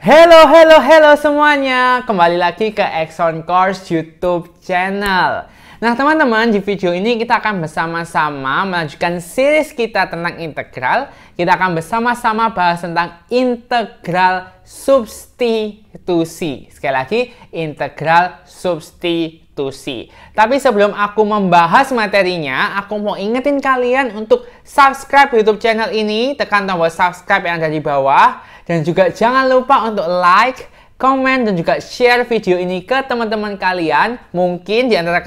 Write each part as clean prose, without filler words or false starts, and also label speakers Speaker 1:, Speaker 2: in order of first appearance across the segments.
Speaker 1: Halo semuanya, kembali lagi ke Exxon Course YouTube channel. Nah teman-teman, di video ini kita akan bersama-sama melanjutkan series kita tentang integral. Kita akan bersama-sama bahas tentang integral substitusi. Sekali lagi, integral substitusi. Tapi sebelum aku membahas materinya, aku mau ingetin kalian untuk subscribe YouTube channel ini. Tekan tombol subscribe yang ada di bawah. Dan juga jangan lupa untuk like, komen, dan juga share video ini ke teman-teman kalian. Mungkin di antara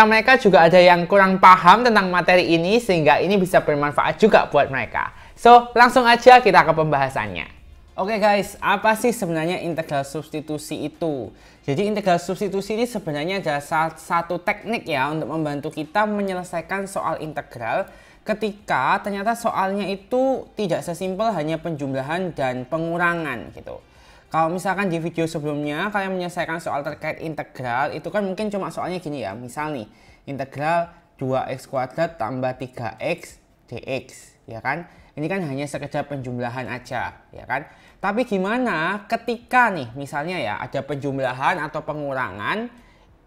Speaker 1: mereka juga ada yang kurang paham tentang materi ini, sehingga ini bisa bermanfaat juga buat mereka. So, langsung aja kita ke pembahasannya. Oke guys, apa sih sebenarnya integral substitusi itu? Jadi integral substitusi ini sebenarnya adalah satu teknik ya untuk membantu kita menyelesaikan soal integral ketika ternyata soalnya itu tidak sesimpel hanya penjumlahan dan pengurangan gitu. Kalau misalkan di video sebelumnya kalian menyelesaikan soal terkait integral, itu kan mungkin cuma soalnya gini ya. Misal nih, integral 2x kuadrat tambah 3x dx, ya kan? Ini kan hanya sekedar penjumlahan aja, ya kan? Tapi gimana ketika nih misalnya ya ada penjumlahan atau pengurangan,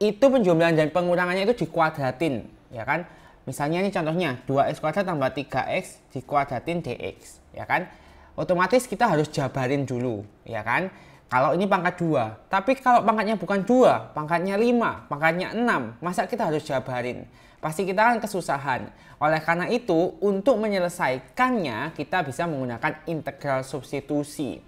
Speaker 1: itu penjumlahan dan pengurangannya itu dikuadratin, ya kan? Misalnya ini contohnya 2x kuadrat tambah 3x dikuadratin dx, ya kan? Otomatis kita harus jabarin dulu, ya kan? Kalau ini pangkat 2, tapi kalau pangkatnya bukan 2, pangkatnya 5, pangkatnya 6, masa kita harus jabarin? Pasti kita akan kesusahan. Oleh karena itu, untuk menyelesaikannya kita bisa menggunakan integral substitusi.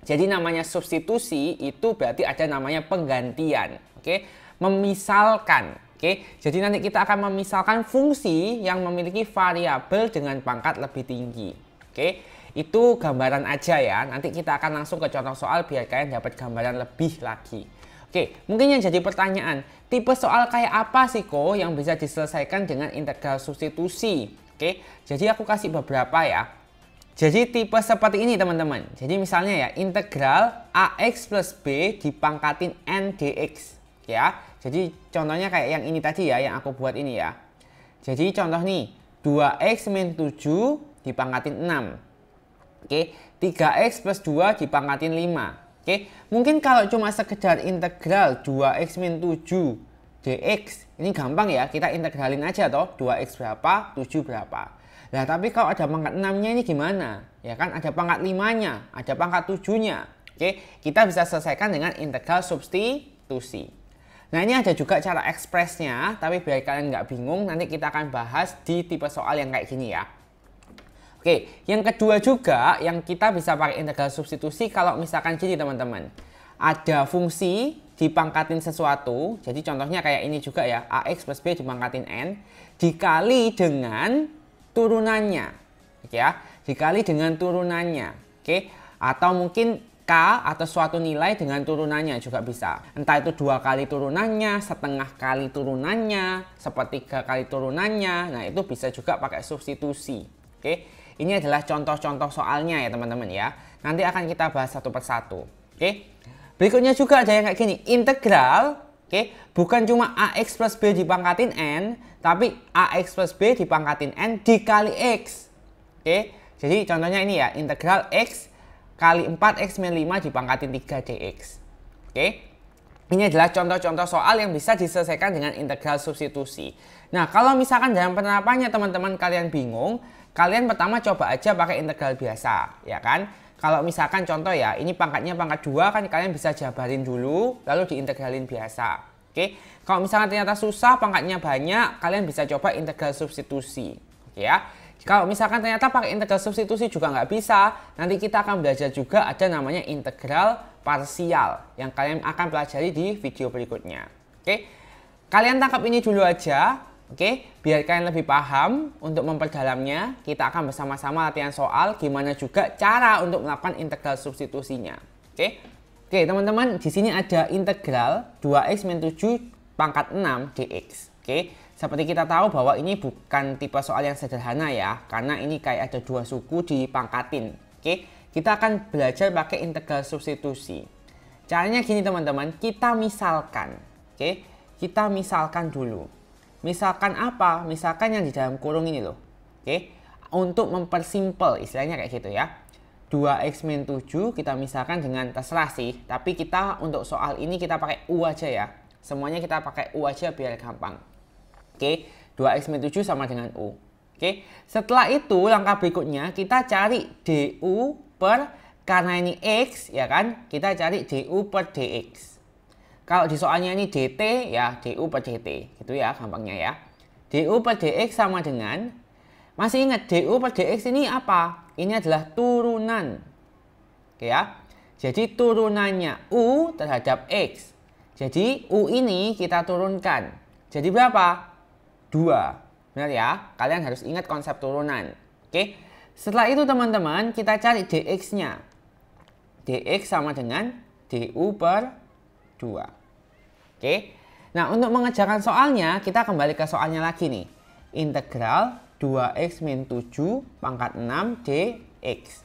Speaker 1: Jadi namanya substitusi itu berarti ada namanya penggantian, oke? Memisalkan. Oke, jadi nanti kita akan memisalkan fungsi yang memiliki variabel dengan pangkat lebih tinggi. Oke, itu gambaran aja ya. Nanti kita akan langsung ke contoh soal biar kalian dapat gambaran lebih lagi. Oke, mungkin yang jadi pertanyaan, tipe soal kayak apa sih kok yang bisa diselesaikan dengan integral substitusi? Oke, jadi aku kasih beberapa ya. Jadi tipe seperti ini teman-teman. Jadi misalnya ya, integral ax plus b dipangkatin n dx. Ya, jadi contohnya kayak yang ini tadi ya, yang aku buat ini ya. Jadi contoh nih, 2x min 7 dipangkatin 6. Oke, 3x plus 2 dipangkatin 5. Oke, mungkin kalau cuma sekedar integral 2x min 7 dx, ini gampang ya, kita integralin aja toh, 2x berapa, 7 berapa. Nah, tapi kalau ada pangkat 6-nya ini gimana? Ya kan, ada pangkat 5-nya, ada pangkat 7-nya. Oke, kita bisa selesaikan dengan integral substitusi. Nah, ini ada juga cara ekspresnya, tapi biar kalian nggak bingung, nanti kita akan bahas di tipe soal yang kayak gini ya. Oke, yang kedua juga yang kita bisa pakai integral substitusi kalau misalkan gini teman-teman. Ada fungsi dipangkatin sesuatu, jadi contohnya kayak ini juga ya, ax plus b dipangkatin n, dikali dengan turunannya. Oke ya, dikali dengan turunannya. Oke, atau mungkin atau suatu nilai dengan turunannya juga bisa. Entah itu 2 kali turunannya, setengah kali turunannya, sepertiga kali turunannya. Nah, itu bisa juga pakai substitusi. Oke, ini adalah contoh-contoh soalnya ya teman-teman ya. Nanti akan kita bahas satu persatu. Oke, berikutnya juga ada yang kayak gini. Integral, oke, bukan cuma ax plus b dipangkatin n, tapi ax plus b dipangkatin n dikali x. Oke, jadi contohnya ini ya, integral x kali 4x min 5 dipangkatin 3 dx. Oke, ini adalah contoh-contoh soal yang bisa diselesaikan dengan integral substitusi. Nah, kalau misalkan dalam penerapannya teman-teman kalian bingung, kalian pertama coba aja pakai integral biasa, ya kan? Kalau misalkan contoh ya, ini pangkatnya pangkat 2 kan kalian bisa jabarin dulu, lalu diintegralin biasa. Oke, kalau misalkan ternyata susah, pangkatnya banyak, kalian bisa coba integral substitusi. Oke ya. Kalau misalkan ternyata pakai integral substitusi juga nggak bisa, nanti kita akan belajar juga ada namanya integral parsial yang kalian akan pelajari di video berikutnya. Oke, kalian tangkap ini dulu aja, oke, biar kalian lebih paham. Untuk memperdalamnya, kita akan bersama-sama latihan soal gimana juga cara untuk melakukan integral substitusinya. Oke, teman-teman, di sini ada integral 2x min 7 pangkat 6 dx. Oke, seperti kita tahu bahwa ini bukan tipe soal yang sederhana ya, karena ini kayak ada 2 suku dipangkatin. Oke, kita akan belajar pakai integral substitusi. Caranya gini teman-teman, kita misalkan. Oke, kita misalkan dulu. Misalkan apa? Misalkan yang di dalam kurung ini loh. Oke, untuk mempersimpel istilahnya kayak gitu ya. 2x min 7 kita misalkan dengan terserah sih. Tapi kita untuk soal ini kita pakai U aja ya. Semuanya kita pakai U aja biar gampang. Oke, 2x min 7 sama dengan U. Oke, setelah itu langkah berikutnya kita cari du per, karena ini x ya kan, kita cari du per dx. Kalau di soalnya ini dt ya du per dt, gitu ya gampangnya ya. Du per dx sama dengan, masih ingat du per dx ini apa? Ini adalah turunan. Oke ya. Jadi turunannya u terhadap x. Jadi u ini kita turunkan. Jadi berapa? 2. Benar ya? Kalian harus ingat konsep turunan. Oke. Setelah itu teman-teman kita cari dx-nya. Dx sama dengan du per 2. Oke. Nah, untuk mengerjakan soalnya kita kembali ke soalnya lagi nih. Integral 2x min 7 pangkat 6 dx.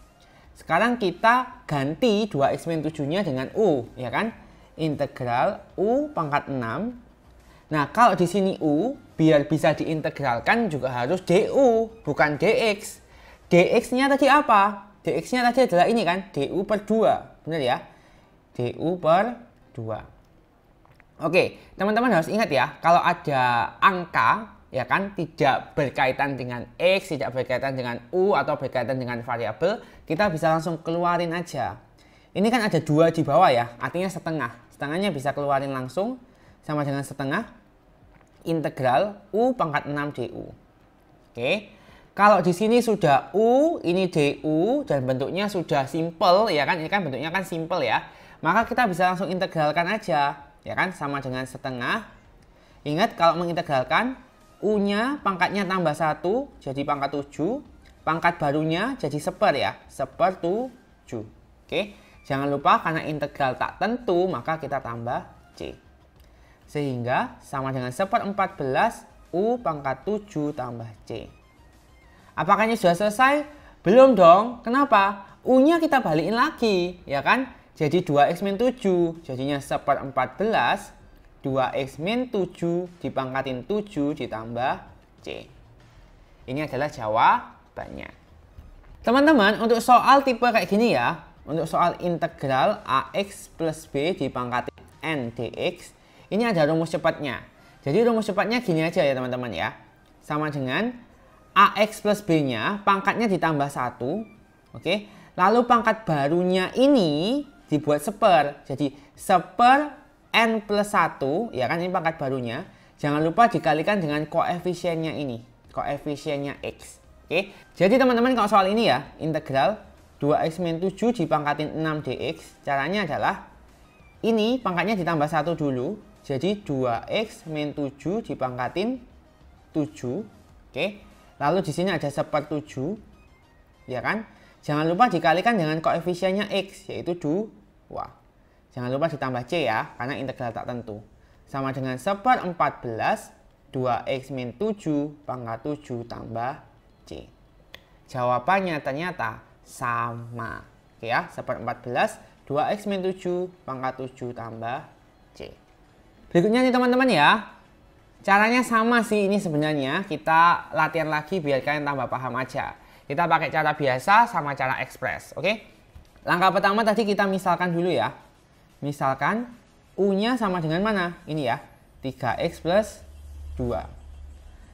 Speaker 1: Sekarang kita ganti 2x min 7-nya dengan u, ya kan? Integral u pangkat 6. Nah, kalau di sini u, biar bisa diintegralkan juga harus du, bukan dx. Dx-nya tadi apa? Dx-nya tadi adalah ini kan, du per 2. Benar ya? Du per 2. Oke, teman-teman harus ingat ya, kalau ada angka, ya kan, tidak berkaitan dengan x, tidak berkaitan dengan u, atau berkaitan dengan variabel, kita bisa langsung keluarin aja. Ini kan ada 2 di bawah ya, artinya setengah. Setengahnya bisa keluarin langsung, sama dengan setengah integral u pangkat 6 du. Oke. Kalau di sini sudah u, ini du dan bentuknya sudah simple ya kan? Ini kan bentuknya kan simple ya. Maka kita bisa langsung integralkan aja, ya kan? Sama dengan setengah. Ingat kalau mengintegralkan u-nya pangkatnya tambah 1 jadi pangkat 7, pangkat barunya jadi seper ya, seper 7. Oke. Jangan lupa karena integral tak tentu maka kita tambah c. Sehingga sama dengan seper-14 u pangkat 7 tambah c. Apakah ini sudah selesai? Belum dong. Kenapa? U-nya kita balikin lagi, ya kan? Jadi 2x min 7, jadinya seper-14, 2x min 7 dipangkatin 7 ditambah c. Ini adalah jawabannya. Teman-teman, untuk soal tipe kayak gini ya, untuk soal integral ax plus b dipangkatin n dx, ini ada rumus cepatnya. Jadi rumus cepatnya gini aja ya teman-teman ya. Sama dengan ax plus b-nya pangkatnya ditambah 1. Oke. Lalu pangkat barunya ini dibuat seper. Jadi seper n plus 1, ya kan, ini pangkat barunya. Jangan lupa dikalikan dengan koefisiennya ini, koefisiennya x. Oke. Jadi teman-teman kalau soal ini ya, integral 2x min 7 dipangkatin 6 dx, caranya adalah ini pangkatnya ditambah 1 dulu. Jadi 2x min 7 dipangkatin 7. Oke. Lalu di sini ada seper 7. Ya kan? Jangan lupa dikalikan dengan koefisiennya x, yaitu 2. Jangan lupa ditambah c ya, karena integral tak tentu. Sama dengan seper 14, 2x min 7 pangkat 7 tambah c. Jawabannya ternyata sama. Oke ya, seper 14, 2x min 7 pangkat 7 tambah c. Berikutnya nih teman-teman ya. Caranya sama sih ini sebenarnya. Kita latihan lagi biar kalian tambah paham aja. Kita pakai cara biasa sama cara ekspres, oke? Langkah pertama tadi kita misalkan dulu ya. Misalkan u-nya sama dengan mana? Ini ya, 3x plus 2.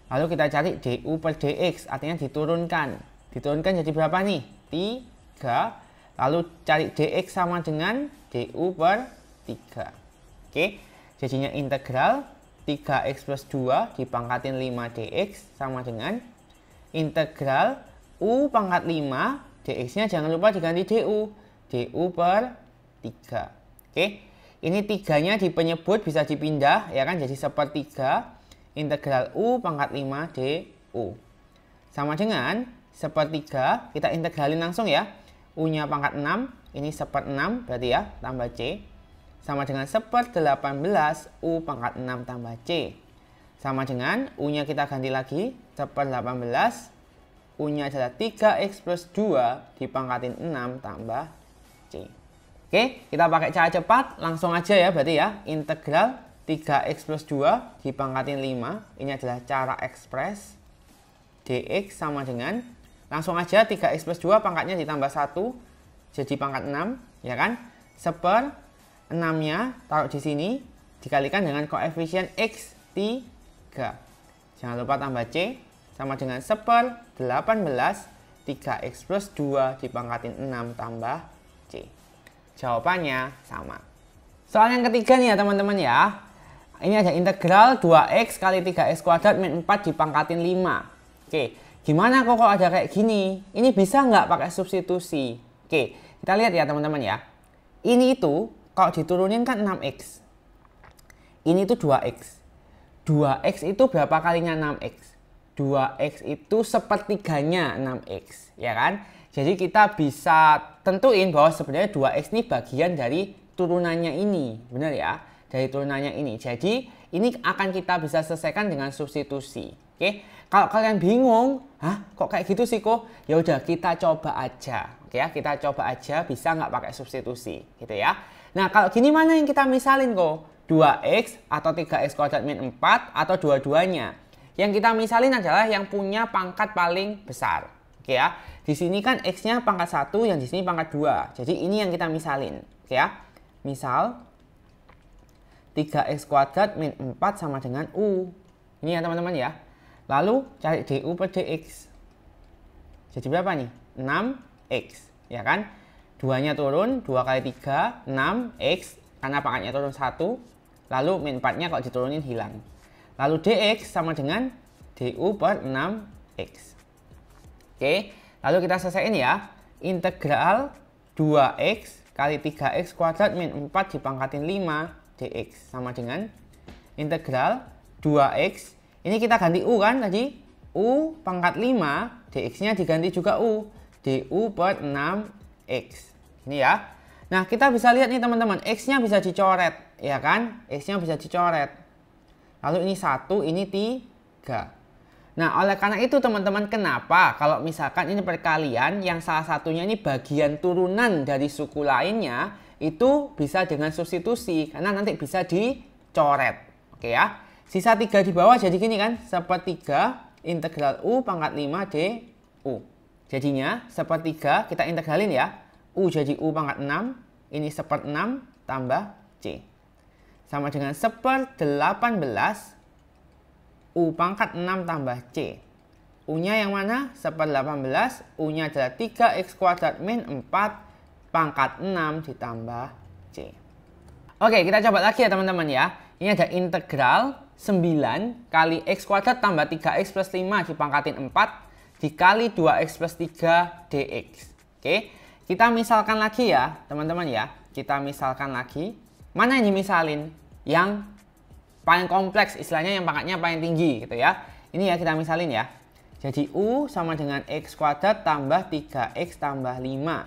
Speaker 1: Lalu kita cari du per dx, artinya diturunkan. Diturunkan jadi berapa nih? 3. Lalu cari dx sama dengan du per 3. Oke, jadinya integral 3x plus 2 dipangkatin 5 dx sama dengan integral u pangkat 5, dx-nya jangan lupa diganti du per 3. Oke, ini 3-nya di penyebut bisa dipindah ya kan, jadi sepertiga integral u pangkat 5 du. Sama dengan sepertiga, kita integralin langsung ya. U-nya pangkat 6, ini seper 6 berarti ya, tambah c. Sama dengan seper 18 u pangkat 6 tambah c. Sama dengan u-nya kita ganti lagi, seper 18, u-nya adalah 3x plus 2 dipangkatin 6 tambah c. Oke, kita pakai cara cepat, langsung aja ya berarti ya. Integral 3x plus 2 dipangkatin 5, ini adalah cara ekspres. Dx sama dengan, langsung aja 3x plus 2 pangkatnya ditambah 1, jadi pangkat 6, ya kan? 1/6-nya taruh di sini, dikalikan dengan koefisien X 3. Jangan lupa tambah C, sama dengan 1/18 3x plus 2 dipangkatin 6 tambah C. Jawabannya sama. Soal yang ketiga nih ya teman-teman ya. Ini ada integral 2x kali 3x kuadrat min 4 dipangkatin 5. Oke, gimana kok ada kayak gini? Ini bisa nggak pakai substitusi? Oke, kita lihat ya teman-teman ya. Ini itu kalau diturunin kan 6x. Ini itu 2x. 2x itu berapa kalinya 6x? 2x itu sepertiganya 6x, ya kan? Jadi kita bisa tentuin bahwa sebenarnya 2x ini bagian dari turunannya ini, benar ya? Dari turunannya ini. Jadi ini akan kita bisa selesaikan dengan substitusi. Oke? Kalau kalian bingung, hah, kok kayak gitu sih kok? Ya udah kita coba aja. Oke ya, kita coba aja bisa nggak pakai substitusi, gitu ya. Nah, kalau gini mana yang kita misalin kok? 2x atau 3x kuadrat min 4 atau dua-duanya? Yang kita misalin adalah yang punya pangkat paling besar. Oke ya. Di sini kan x-nya pangkat 1, yang di sini pangkat 2. Jadi ini yang kita misalin. Oke ya. Misal 3x kuadrat min 4 sama dengan u. Ini ya teman-teman ya. Lalu cari du per dx. Jadi berapa nih? 6x. Ya kan? 2-nya turun, 2 kali 3, 6x. Karena pangkatnya turun 1. Lalu min 4-nya kalau diturunin hilang. Lalu dx sama dengan du per 6x. Oke, lalu kita selesaiin ya. Integral 2x kali 3x kuadrat min 4 dipangkatin 5 dx. Sama dengan integral 2x. Ini kita ganti u kan tadi. U pangkat 5, dx-nya diganti juga u. du per 6x. Ini ya. Nah, kita bisa lihat nih teman-teman. X-nya bisa dicoret, ya kan? X-nya bisa dicoret. Lalu ini 1, ini 3. Nah, oleh karena itu teman-teman, kenapa kalau misalkan ini perkalian yang salah satunya ini bagian turunan dari suku lainnya, itu bisa dengan substitusi karena nanti bisa dicoret. Oke ya. Sisa 3 di bawah jadi gini kan, 1/3 integral u pangkat 5 du. Jadinya 1/3 kita integralin ya. U jadi u pangkat 6, ini 1/6 tambah c. Sama dengan 1/18 u pangkat 6 tambah c. U-nya yang mana? 1/18, U-nya adalah 3x kuadrat min 4 pangkat 6 ditambah c. Oke, kita coba lagi ya teman-teman ya. Ini ada integral 9 kali x kuadrat tambah 3x plus 5 dipangkatin 4 dikali 2x plus 3 dx. Oke, kita misalkan lagi ya teman-teman ya. Kita misalkan lagi. Mana yang dimisalin? Yang paling kompleks, istilahnya yang pangkatnya paling tinggi gitu ya. Ini ya kita misalin ya. Jadi U sama dengan X kuadrat tambah 3X tambah 5.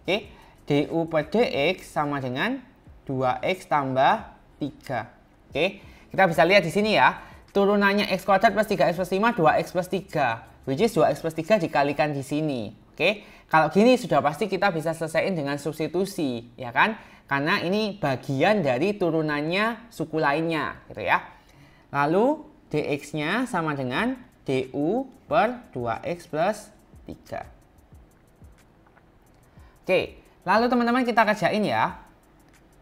Speaker 1: Oke, du per dx sama dengan 2X tambah 3. Oke, kita bisa lihat di sini ya. Turunannya X kuadrat plus 3X plus 5, 2X plus 3. Which is 2X plus 3 dikalikan di sini. Oke, kalau gini sudah pasti kita bisa selesaiin dengan substitusi, ya kan? Karena ini bagian dari turunannya suku lainnya, gitu ya. Lalu dx-nya sama dengan du per 2x plus 3. Oke, lalu teman-teman kita kerjain ya.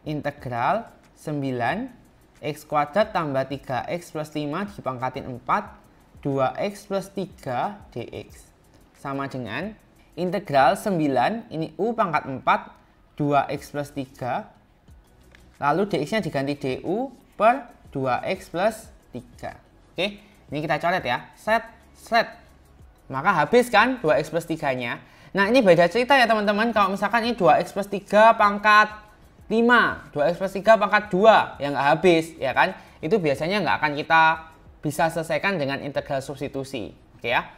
Speaker 1: Integral 9x kuadrat tambah 3x plus 5 dipangkatin 4, 2x plus 3 dx. Sama dengan integral 9, ini u pangkat 4, 2x plus 3. Lalu dx-nya diganti du per 2x plus 3. Oke, ini kita coret ya. Set. Maka habis kan 2x plus 3-nya. Nah, ini beda cerita ya teman-teman. Kalau misalkan ini 2x plus 3 pangkat 5, 2x plus 3 pangkat 2, ya nggak habis, ya kan? Itu biasanya nggak akan kita bisa selesaikan dengan integral substitusi. Oke ya.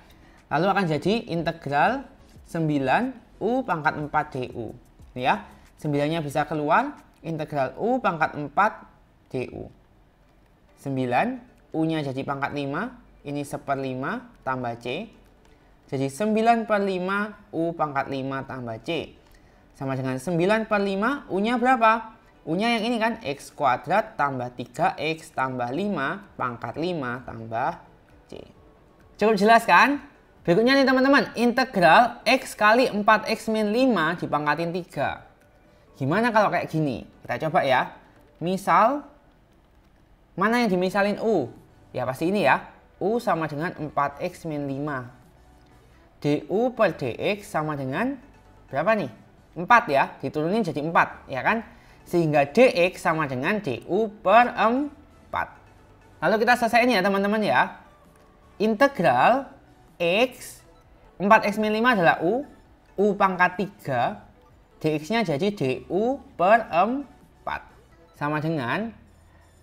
Speaker 1: Lalu akan jadi integral 9u pangkat 4 du. Ini ya, 9-nya bisa keluar, integral u pangkat 4 du. 9, u-nya jadi pangkat 5, ini 1/5 tambah c. Jadi 9/5 u pangkat 5 tambah c. Sama dengan 9/5, u-nya berapa? U-nya yang ini kan, x kuadrat tambah 3x tambah 5 pangkat 5 tambah c. Cukup jelas kan? Berikutnya nih teman-teman, integral X kali 4X min 5 dipangkatin 3. Gimana kalau kayak gini? Kita coba ya. Misal, mana yang dimisalin U? Ya pasti ini ya. U sama dengan 4X min 5. Du per dx sama dengan berapa nih? 4 ya. Diturunin jadi 4 ya kan? Sehingga dx sama dengan du per 4. Lalu kita selesaiin ya teman-teman ya. Integral X 4X min 5 adalah U pangkat 3, dx-nya jadi du per 4. Sama dengan,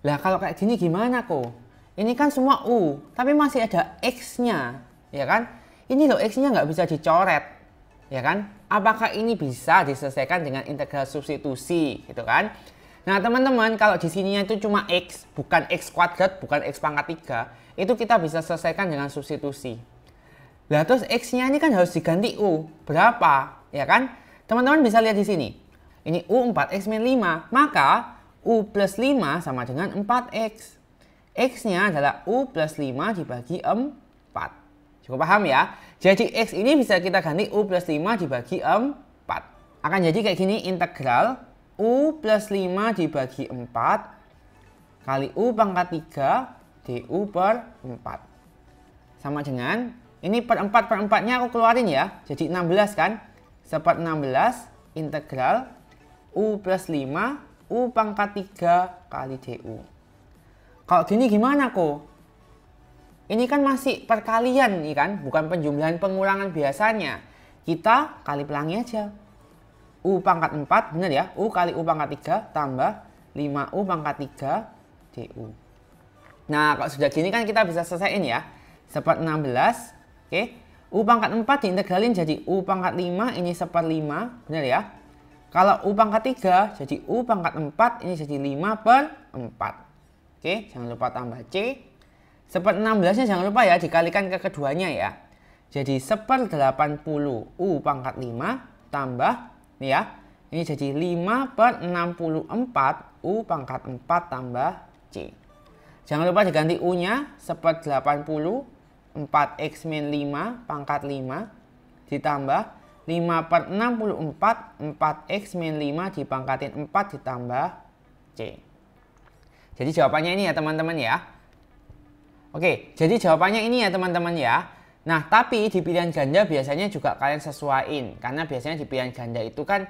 Speaker 1: lah kalau kayak gini gimana kok? Ini kan semua U, tapi masih ada X-nya, ya kan? Ini loh X-nya nggak bisa dicoret, ya kan? Apakah ini bisa diselesaikan dengan integral substitusi, gitu kan? Nah teman-teman, kalau di sininya itu cuma X, bukan X kuadrat, bukan X pangkat 3, itu kita bisa selesaikan dengan substitusi. Lah terus X-nya ini kan harus diganti U. Berapa? Ya kan? Teman-teman bisa lihat di sini. Ini U 4X min 5. Maka U plus 5 sama dengan 4X. X-nya adalah U plus 5 dibagi 4. Cukup paham ya? Jadi X ini bisa kita ganti U plus 5 dibagi 4. Akan jadi kayak gini, integral U plus 5 dibagi 4 kali U pangkat 3 du per 4. Sama dengan ini per 4 per 4-nya aku keluarin ya. Jadi 16 kan. Seper 16 integral U plus 5 U pangkat 3 kali du. Kalau gini gimana kok? Ini kan masih perkalian nih kan. Bukan penjumlahan pengurangan biasanya. Kita kali pelangi aja. U pangkat 4 bener ya. U kali U pangkat 3 tambah 5U pangkat 3 du. Nah kalau sudah gini kan kita bisa selesaiin ya. Seper 16. Oke, U pangkat 4 diintegralin jadi U pangkat 5, ini seper 5, benar ya? Kalau U pangkat 3 jadi U pangkat 4, ini jadi 5 per 4. Oke, jangan lupa tambah C. Seper 16-nya jangan lupa ya, dikalikan ke keduanya ya. Jadi seper 80 U pangkat 5 tambah, nih ya, ini jadi 5 per 64 U pangkat 4 tambah C. Jangan lupa diganti U-nya, seper 80 4X min 5 pangkat 5 ditambah 5 per 64 4X min 5 dipangkatin 4 ditambah C. Jadi jawabannya ini ya teman-teman ya. Oke, jadi jawabannya ini ya teman-teman ya. Nah tapi di pilihan ganda biasanya juga kalian sesuaiin. Karena biasanya di pilihan ganda itu kan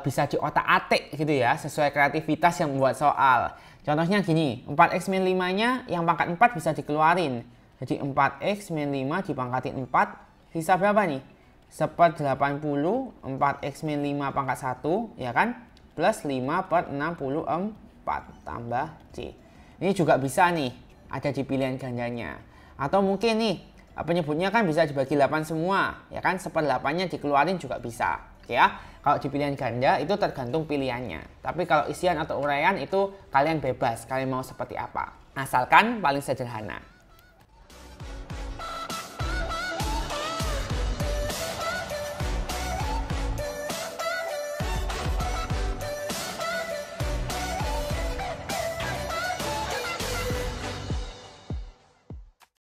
Speaker 1: bisa diotak-atik gitu ya. Sesuai kreativitas yang membuat soal. Contohnya gini, 4X min 5 nya yang pangkat 4 bisa dikeluarin. Jadi 4X min 5 dipangkatin 4, sisa berapa nih? Seper 80, 4X min 5 pangkat 1, ya kan? Plus 5 per 64, tambah C. Ini juga bisa nih, ada di pilihan gandanya. Atau mungkin nih, penyebutnya kan bisa dibagi 8 semua, ya kan? Seper 8-nya dikeluarin juga bisa, ya. Kalau di pilihan ganda itu tergantung pilihannya. Tapi kalau isian atau uraian itu kalian bebas, kalian mau seperti apa. Asalkan paling sederhana.